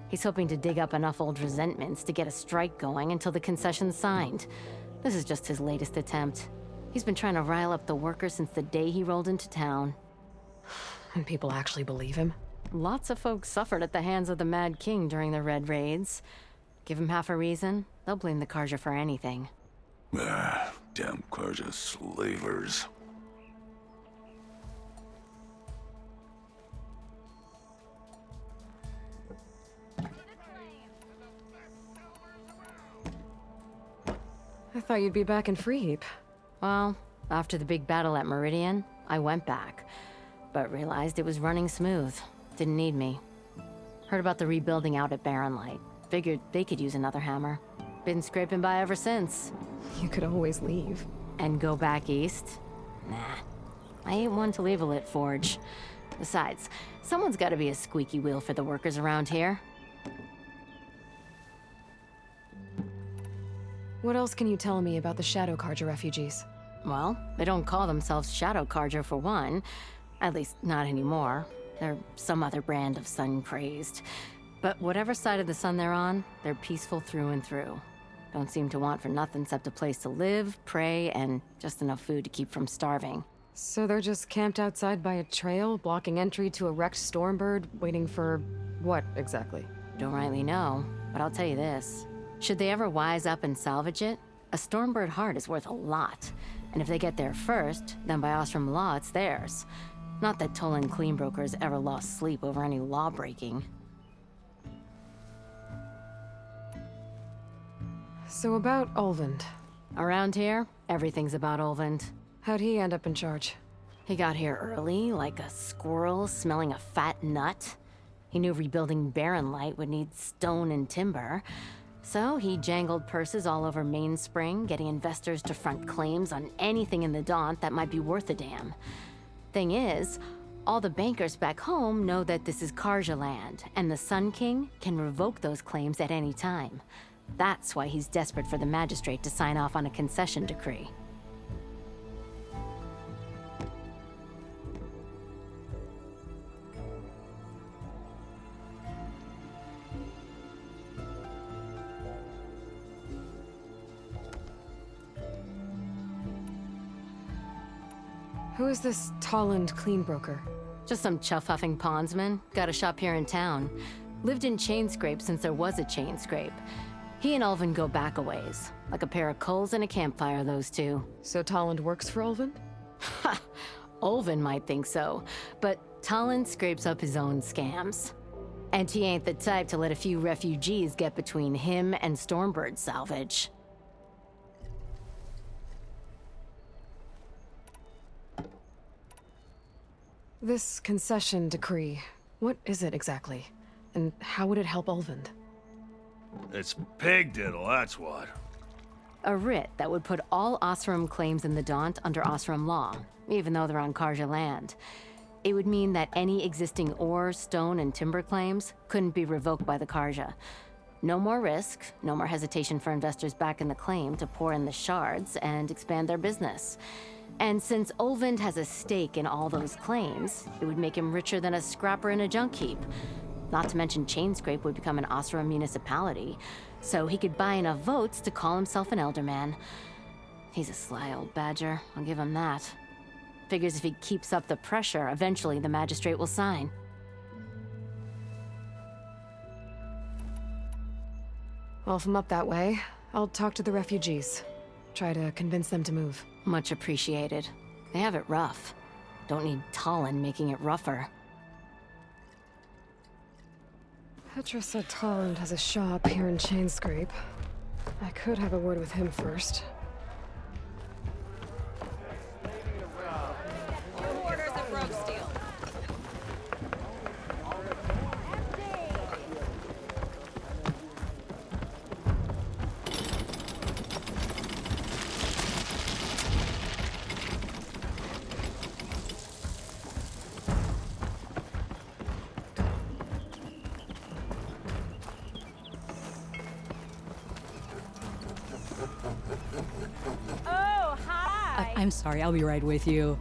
Speaker 4: He's hoping to dig up enough old resentments to get a strike going until the concession's signed. This is just his latest attempt. He's been trying to rile up the workers since the day he rolled into town.
Speaker 1: And people actually believe him?
Speaker 4: Lots of folks suffered at the hands of the Mad King during the Red Raids. Give them half a reason, they'll blame the Carja for anything.
Speaker 5: Ah, damn Carja slavers.
Speaker 1: I thought you'd be back in Freeheap.
Speaker 4: Well, after the big battle at Meridian, I went back, but realized it was running smooth. Didn't need me. Heard about the rebuilding out at Barren Light. Figured they could use another hammer. Been scraping by ever since.
Speaker 1: You could always leave.
Speaker 4: And go back east? Nah. I ain't one to leave a lit forge. Besides, someone's gotta be a squeaky wheel for the workers around here.
Speaker 1: What else can you tell me about the Shadow Carja refugees?
Speaker 4: Well, they don't call themselves Shadow Carja for one. At least, not anymore. They're some other brand of sun-crazed. But whatever side of the sun they're on, they're peaceful through and through. Don't seem to want for nothing except a place to live, pray, and just enough food to keep from starving.
Speaker 1: So they're just camped outside by a trail, blocking entry to a wrecked Stormbird, waiting for what, exactly?
Speaker 4: Don't rightly know, but I'll tell you this. Should they ever wise up and salvage it, a Stormbird heart is worth a lot. And if they get there first, then by Ostrom law, it's theirs. Not that Tolan Cleanbrokers ever lost sleep over any law breaking.
Speaker 1: So about Ulvund.
Speaker 4: Around here, everything's about Ulvund.
Speaker 1: How'd he end up in charge?
Speaker 4: He got here early, like a squirrel smelling a fat nut. He knew rebuilding Barren Light would need stone and timber. So he jangled purses all over Mainspring, getting investors to front claims on anything in the Daunt that might be worth a damn. Thing is, all the bankers back home know that this is Carja land, and the Sun King can revoke those claims at any time. That's why he's desperate for the magistrate to sign off on a concession decree.
Speaker 1: Who is this Tolland Cleanbroker?
Speaker 4: Just some chuff-huffing pondsman. Got a shop here in town. Lived in Chainscrape since there was a Chainscrape. He and Ulvund go back a ways. Like a pair of coals and a campfire, those two.
Speaker 1: So Tolland works for Ulvund?
Speaker 4: Ha! Ulvund might think so, but Tolland scrapes up his own scams. And he ain't the type to let a few refugees get between him and Stormbird salvage.
Speaker 1: This concession decree, what is it exactly? And how would it help Ulvund?
Speaker 13: It's pig diddle, that's what.
Speaker 4: A writ that would put all Osram claims in the Daunt under Osram law, even though they're on Carja land. It would mean that any existing ore, stone, and timber claims couldn't be revoked by the Carja. No more risk, no more hesitation for investors back in the claim to pour in the shards and expand their business. And since Ulvund has a stake in all those claims, it would make him richer than a scrapper in a junk heap. Not to mention Chainscrape would become an Osram municipality, so he could buy enough votes to call himself an elderman. He's a sly old badger, I'll give him that. Figures if he keeps up the pressure, eventually the magistrate will sign.
Speaker 1: Well, if I'm up that way, I'll talk to the refugees. Try to convince them to move.
Speaker 4: Much appreciated. They have it rough. Don't need Tolland making it rougher.
Speaker 1: Petra said Tolland has a shop here in Chainscrape. I could have a word with him first.
Speaker 17: I'm sorry, I'll be right with you.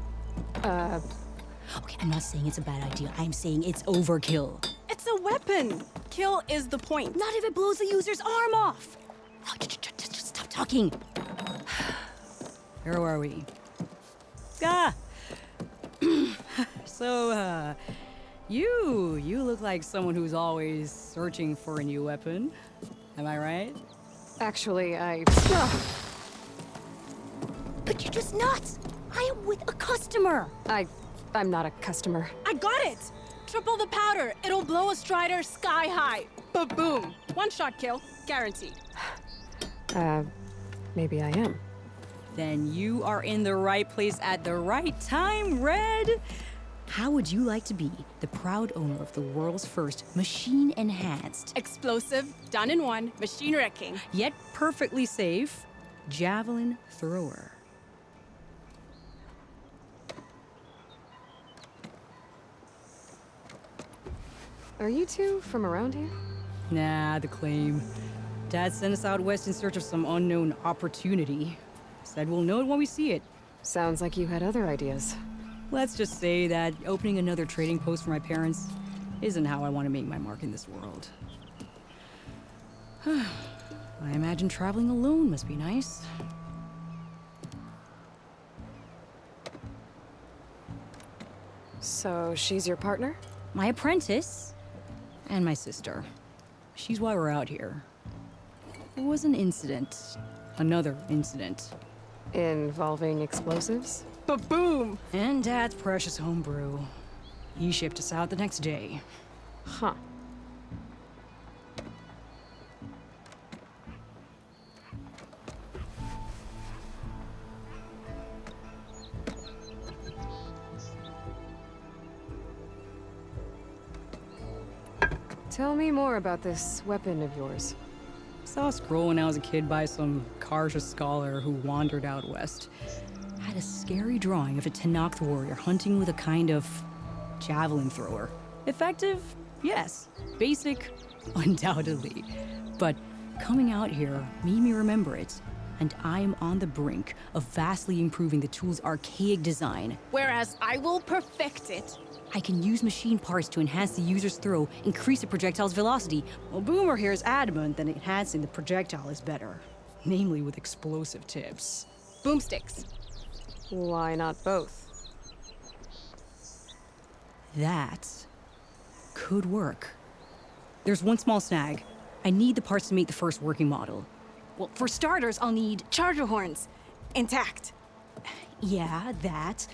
Speaker 18: Okay, I'm not saying it's a bad idea. I'm saying it's overkill.
Speaker 17: It's a weapon! Kill is the point.
Speaker 18: Not if it blows the user's arm off! Oh, just stop talking.
Speaker 17: Where are we? So, You look like someone who's always searching for a new weapon. Am I right?
Speaker 1: Actually,
Speaker 18: But you're just nuts! I am with a customer!
Speaker 1: I'm not a customer.
Speaker 17: I got it! Triple the powder. It'll blow a Strider sky high. Ba-boom. One shot kill. Guaranteed.
Speaker 1: Maybe I am.
Speaker 17: Then you are in the right place at the right time, Red.
Speaker 18: How would you like to be the proud owner of the world's first machine-enhanced,
Speaker 17: Explosive, done in one, machine wrecking,
Speaker 18: yet perfectly safe, javelin thrower?
Speaker 1: Are you two from around here?
Speaker 17: Nah, the claim. Dad sent us out west in search of some unknown opportunity. Said we'll know it when we see it.
Speaker 1: Sounds like you had other ideas.
Speaker 17: Let's just say that opening another trading post for my parents isn't how I want to make my mark in this world. I imagine traveling alone must be nice.
Speaker 1: So she's your partner?
Speaker 17: My apprentice and my sister. She's why we're out here. There was an incident. Another incident.
Speaker 1: Involving explosives?
Speaker 17: Ba-boom! And Dad's precious homebrew. He shipped us out the next day.
Speaker 1: Huh. Tell me more about this weapon of yours.
Speaker 17: Saw a scroll when I was a kid by some Karja scholar who wandered out west. Had a scary drawing of a Tenakth warrior hunting with a kind of javelin thrower. Effective? Yes. Basic? Undoubtedly. But coming out here made me remember it. And I am on the brink of vastly improving the tool's archaic design. Whereas I will perfect it. I can use machine parts to enhance the user's throw, increase the projectile's velocity. Well, Boomer here is adamant that enhancing the projectile is better. Namely with explosive tips. Boomsticks.
Speaker 1: Why not both?
Speaker 17: That could work. There's one small snag. I need the parts to make the first working model. Well, for starters, I'll need charger horns. Intact. Yeah, that.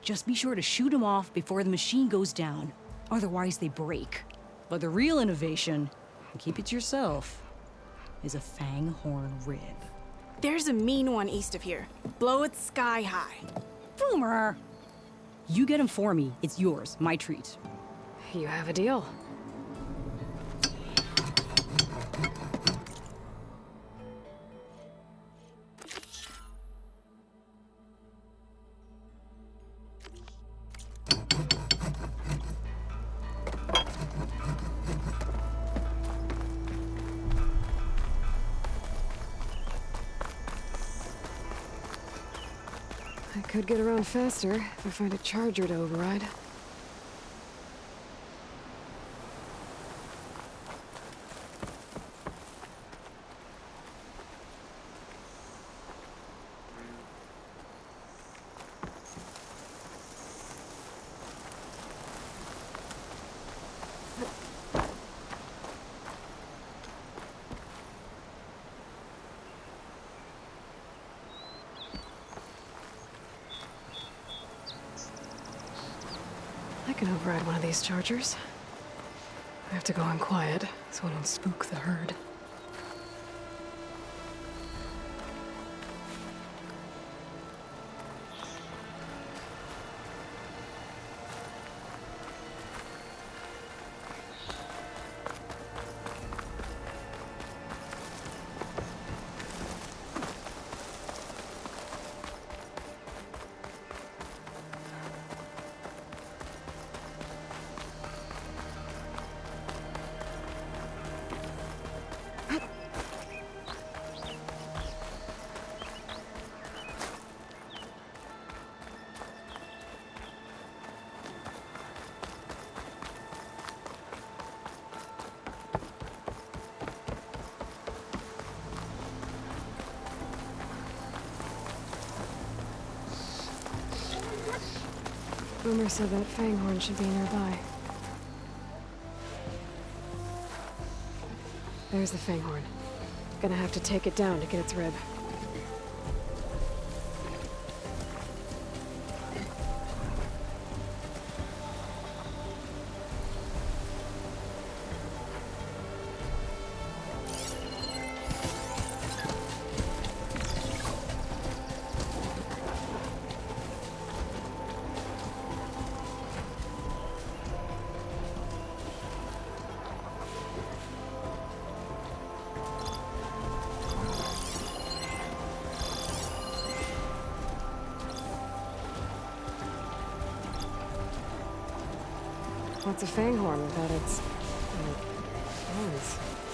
Speaker 17: Just be sure to shoot them off before the machine goes down. Otherwise, they break. But the real innovation, and keep it to yourself, is a fang horn rib.
Speaker 19: There's a mean one east of here. Blow it sky high.
Speaker 17: Boomer! You get him for me. It's yours. My treat.
Speaker 1: You have a deal. I could get around faster if I find a charger to override. I can override one of these chargers. I have to go in quiet, so I don't spook the herd. Boomer said that Fanghorn should be nearby. There's the Fanghorn. Gonna have to take it down to get its rib. What's a Fanghorn without its... horns?